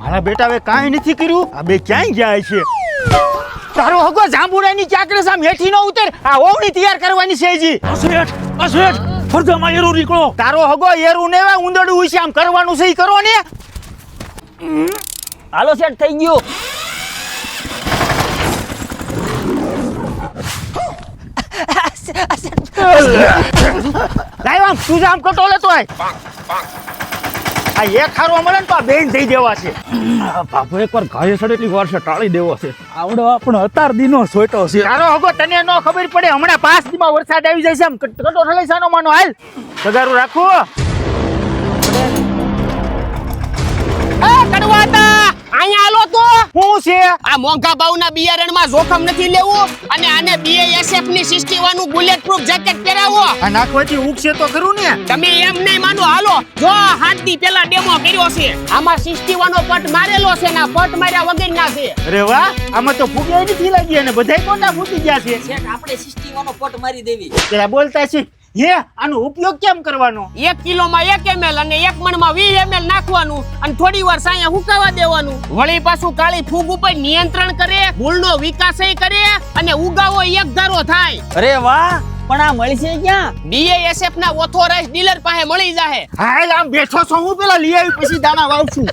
મારા બેટા હવે કાંઈ નથી કર્યું. આ બે ક્યાંય જાય છે? તારો હગો જાંબુડાની ચાકરે સામ હેઠી નો ઉતર. આ ઓવણી તૈયાર કરવાની છે જી. અસેઠ ફરજામાં એરું નીકળો. તારો હગો એરું ને ઉંદરડું હોય છે આમ કરવાનું છે ઈ કરો ને. હાલો સેટ થઈ ગયું. લાવ આમ તું આમ કટો લેતો આય. આ એક ખારો મળે ને તો આ બેન થઈ દેવા છે. બાપુ એકવાર ઘાય સડે એટલી વાર છે ટાળી દેવો છે. આવડો આપણો અતાર દીનો સોટો છે. તારો હગો તને નો ખબર પડે હમણાં 5 દીમાં વરસાદ આવી જાય છે આમ કટો ઠલાઈ સાનો માનો હાલ સગારું રાખો. એ કડવાતા અહીંયા હાલો તો. શું છે આ મોંઘા ભાવના બિયારણમાં જોખમ નથી લેવું અને આને BASF ની 61 નું બુલેટ પ્રૂફ જેકેટ પહેરાવો. આ નાખવાથી ઉગશે તો ખરું ને. તમે એમ નહીં માનો હાલો જો 7 દી પહેલા ડેમો કર્યો છે. આમાં 61 નો પટ મારેલો છે ને પટ માર્યા વગર ના છે. અરે વાહ આમાં તો ફૂગ્યા નથી લાગી અને બધાય કોના ફૂટી ગયા છે. શેઠ આપણે 61 નો પોટ મારી દેવી. પેલા બોલતા છે હે આનો ઉપયોગ કેમ કરવાનો? 1 કિલોમાં 1 ml અને 1 મણમાં 20 ml નાખવાનું અને થોડી વાર સાયા હુકાવા દેવાનું. વળી પાછું કાળી ફૂગ ઉપર નિયંત્રણ કરે, મૂળનો વિકાસય કરે અને ઉગાવો એક ધારો થાય. અરે વાહ પણ આ મળશે ક્યાં? BASF ના ઓથોરાઇઝ ડીલર પાસે મળી જાહે. હાલ આમ બેઠો છો હું પેલા લઈ આવી પછી દાણા વાવશું.